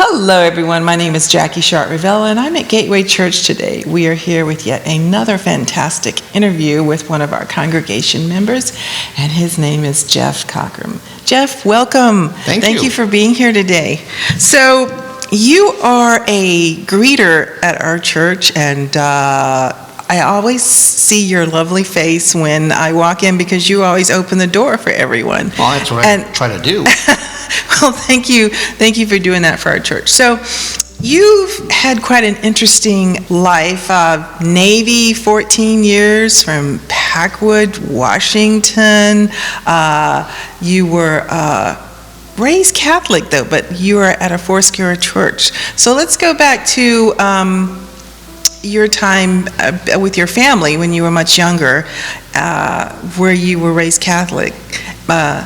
Hello, everyone. My name is Jackie Sharpe-Ravella, and I'm at Gateway Church today. We are here with yet another fantastic interview with one of our congregation members, and his name is Jeff Cochran. Jeff, welcome. Thank you for being here today. So, you are a greeter at our church, and I always see your lovely face when I walk in because you always open the door for everyone. Well, that's what I try to do. Well, thank you for doing that for our church. So you've had quite an interesting life. Navy, 14 years from Packwood, Washington. You were raised Catholic, though, but you were at a Foursquare church. So let's go back to your time with your family when you were much younger, where you were raised Catholic.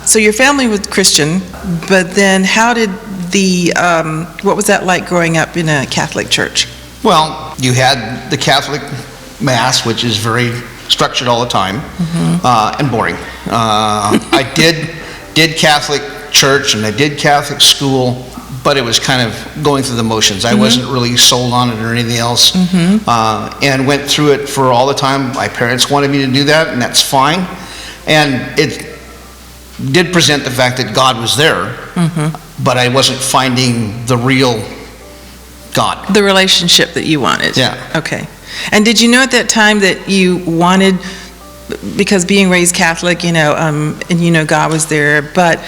So your family was Christian, but then how did what was that like growing up in a Catholic church? Well, you had the Catholic Mass, which is very structured all the time, and boring. I did Catholic church and I did Catholic school, but it was kind of going through the motions. I wasn't really sold on it or anything else, and went through it for all the time. My parents wanted me to do that, and that's fine. And it did present the fact that God was there, but I wasn't finding the real God. The relationship that you wanted. Yeah. Okay. And did you know at that time that you wanted, because being raised Catholic, and God was there, but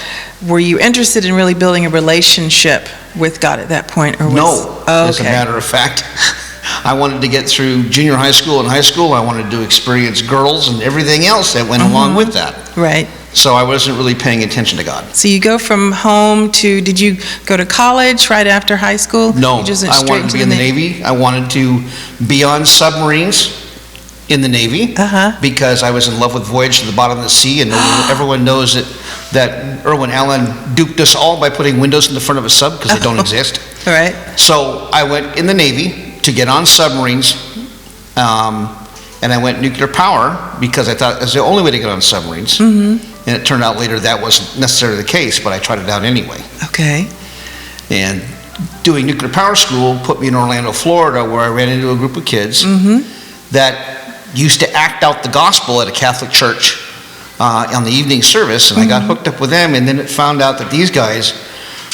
were you interested in really building a relationship with God at that point? Or no. As a matter of fact, I wanted to get through junior high school and high school. I wanted to experience girls and everything else that went along with that. Right. So I wasn't really paying attention to God. So you go from home to, did you go to college right after high school? No, I wanted to be in the Navy. I wanted to be on submarines in the Navy because I was in love with Voyage to the Bottom of the Sea, and everyone knows that Irwin Allen duped us all by putting windows in the front of a sub because they don't exist. All right. So I went in the Navy to get on submarines, and I went nuclear power because I thought it was the only way to get on submarines. And it turned out later that wasn't necessarily the case, but I tried it out anyway. Okay. And doing nuclear power school put me in Orlando, Florida, where I ran into a group of kids that used to act out the gospel at a Catholic church on the evening service, and I got hooked up with them, and then it found out that these guys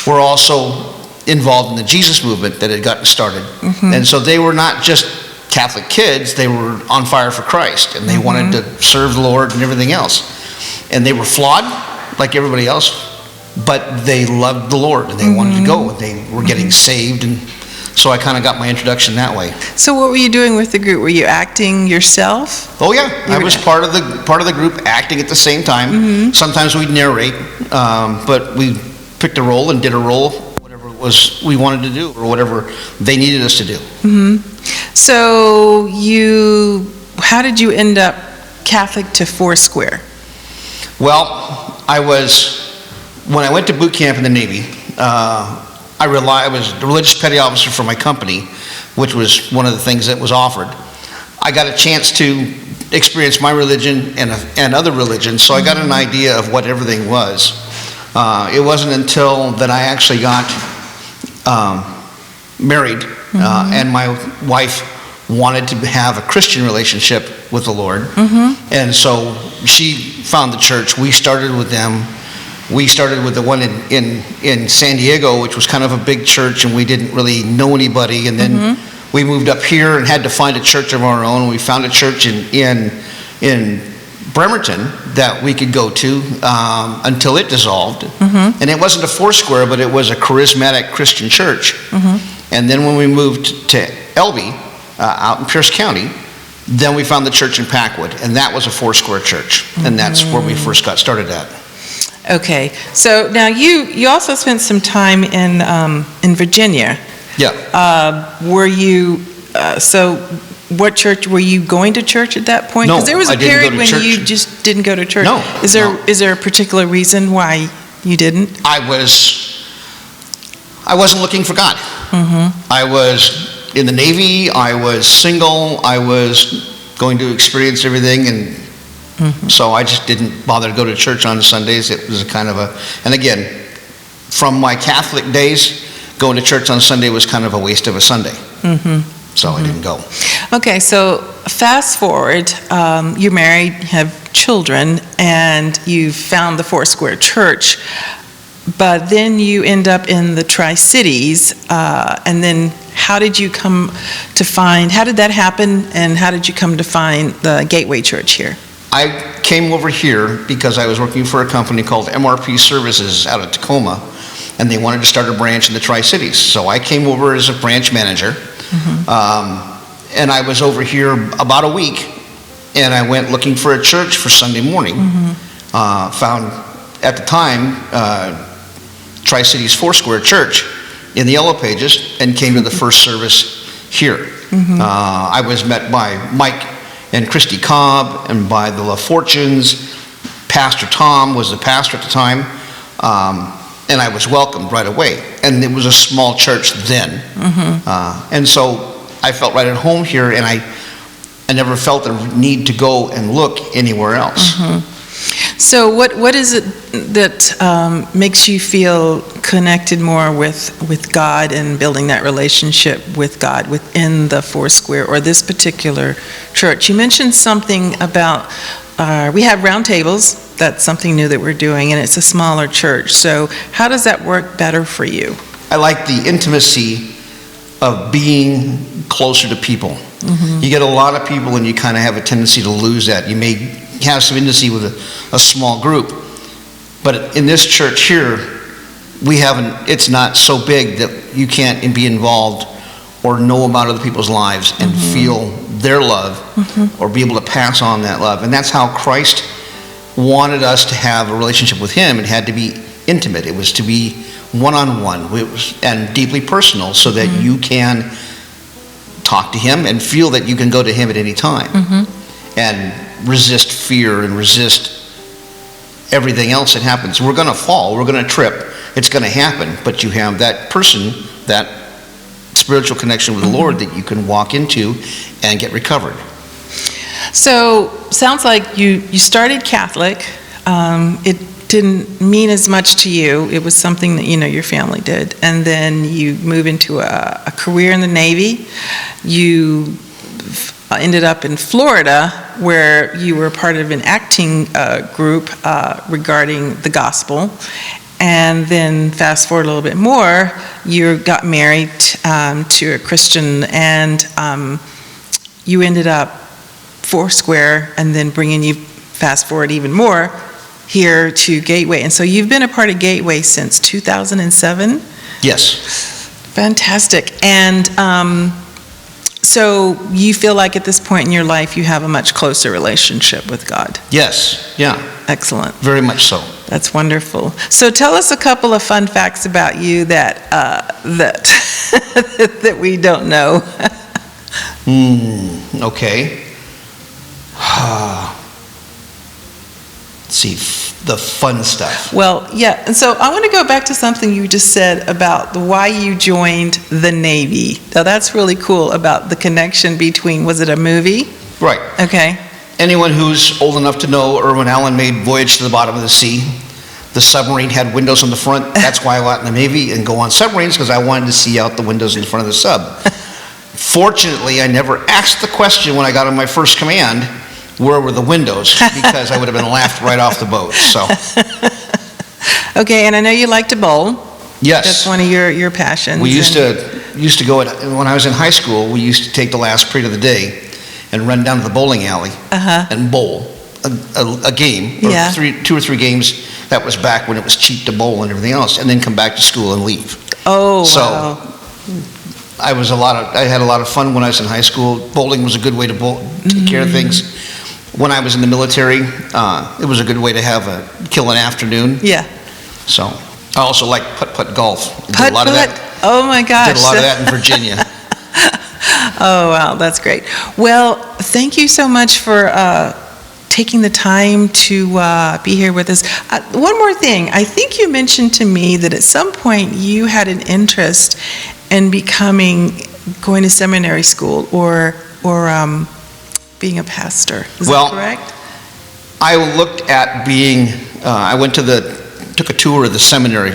were also involved in the Jesus movement that had gotten started. And so they were not just Catholic kids, they were on fire for Christ, and they wanted to serve the Lord and everything else. And they were flawed, like everybody else, but they loved the Lord, and they wanted to go, and they were getting saved, and so I kind of got my introduction that way. So what were you doing with the group? Were you acting yourself? Oh yeah, I was part of the group, acting at the same time. Sometimes we'd narrate, but we picked a role and did a role, whatever it was we wanted to do, or whatever they needed us to do. So how did you end up Catholic to Foursquare? Well, when I went to boot camp in the Navy, I was the religious petty officer for my company, which was one of the things that was offered. I got a chance to experience my religion and other religions, so I got an idea of what everything was. It wasn't until that I actually got married, and my wife wanted to have a Christian relationship with the Lord, and so she found the church. We started with them. We started with the one in San Diego, which was kind of a big church, and we didn't really know anybody, and then we moved up here and had to find a church of our own. We found a church in Bremerton that we could go to until it dissolved, and it wasn't a Foursquare, but it was a charismatic Christian church. And then when we moved to Elby, out in Pierce County, then we found the church in Packwood, and that was a Foursquare church, and that's where we first got started at. Okay, so now you also spent some time in Virginia. Yeah. Were you so? What church were you going to church at that point? No, because there was a period when church. you just didn't go to church. No. Is there a particular reason why you didn't? I wasn't looking for God. I was in the Navy. I was single. I was going to experience everything, and so I just didn't bother to go to church on Sundays. It was a kind of and again, from my Catholic days, going to church on Sunday was kind of a waste of a Sunday. So I didn't go. Okay, so fast forward, you're married, have children, and you've found the Foursquare Church, but then you end up in the Tri-Cities, and then how did that happen, and how did you come to find the Gateway Church here? I came over here because I was working for a company called MRP Services out of Tacoma, and they wanted to start a branch in the Tri-Cities. So I came over as a branch manager, and I was over here about a week, and I went looking for a church for Sunday morning. Found, at the time, Tri-Cities Foursquare Church in the Yellow Pages, and came to the first service here. I was met by Mike and Christy Cobb, and by the LaFortunes. Pastor Tom was the pastor at the time, and I was welcomed right away. And it was a small church then. And so I felt right at home here, and I never felt the need to go and look anywhere else. So what is it that makes you feel connected more with God and building that relationship with God within the Foursquare or this particular church? You mentioned something about, we have round tables. That's something new that we're doing, and it's a smaller church. So how does that work better for you? I like the intimacy of being closer to people. You get a lot of people, and you kind of have a tendency to lose that. You may have some intimacy with a small group, but in this church here, it's not so big that you can't be involved or know about other people's lives and feel their love or be able to pass on that love. And that's how Christ wanted us to have a relationship with him. It had to be intimate. It was to be one-on-one and deeply personal, so that you can talk to him and feel that you can go to him at any time and resist fear and resist everything else that happens. We're going to fall, we're going to trip, it's going to happen, but you have that person, that spiritual connection with the Lord that you can walk into and get recovered. So sounds like you started Catholic. It didn't mean as much to you. It was something that your family did, and then you move into a career in the Navy. You ended up in Florida, where you were part of an acting group regarding the gospel. And then fast forward a little bit more, you got married to a Christian, and you ended up Foursquare, and then bringing you, fast forward even more, here to Gateway. And so you've been a part of Gateway since 2007? Yes. Fantastic. And so you feel like at this point in your life you have a much closer relationship with God? Yes, yeah. Excellent. Very much so. That's wonderful. So tell us a couple of fun facts about you that that we don't know. Okay. Let's see, the fun stuff. Well, yeah, and so I want to go back to something you just said about why you joined the Navy. Now that's really cool, about the connection between, was it a movie? Right. Okay. Anyone who's old enough to know Irwin Allen made Voyage to the Bottom of the Sea. The submarine had windows on the front. That's why I went in the Navy and go on submarines, because I wanted to see out the windows in front of the sub. Fortunately, I never asked the question when I got on my first command, where were the windows, because I would have been laughed right off the boat. So. Okay, and I know you like to bowl. Yes. That's one of your passions. We used to go, when I was in high school, we used to take the last period of the day and run down to the bowling alley and bowl a game, or 2 or 3 games. That was back when it was cheap to bowl and everything else, and then come back to school and leave. Oh, so, wow. I had a lot of fun when I was in high school. Bowling was a good way to take care of things. When I was in the military, it was a good way to kill an afternoon. Yeah. So I also like putt-putt golf. Putt-putt? Oh my gosh. Did a lot of that in Virginia. Oh wow, that's great. Well, thank you so much for taking the time to be here with us. One more thing, I think you mentioned to me that at some point you had an interest in going to seminary school or being a pastor. Is that correct? I looked at I went to the took a tour of the seminary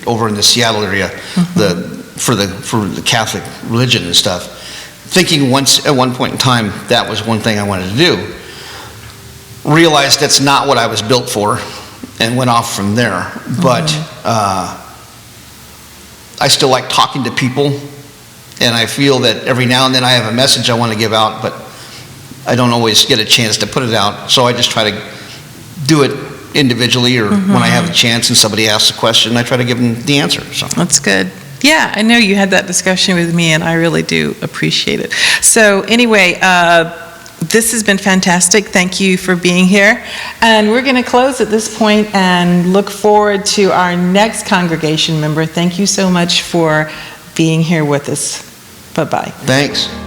over in the Seattle area, for the Catholic religion and stuff, thinking at one point in time that was one thing I wanted to do. Realized that's not what I was built for, and went off from there. But I still like talking to people, and I feel that every now and then I have a message I want to give out, but I don't always get a chance to put it out. So I just try to do it individually, or when I have a chance and somebody asks a question, I try to give them the answer. So That's good. Yeah, I know you had that discussion with me, and I really do appreciate it. So anyway, this has been fantastic. Thank you for being here. And we're going to close at this point and look forward to our next congregation member. Thank you so much for being here with us. Bye-bye. thanks.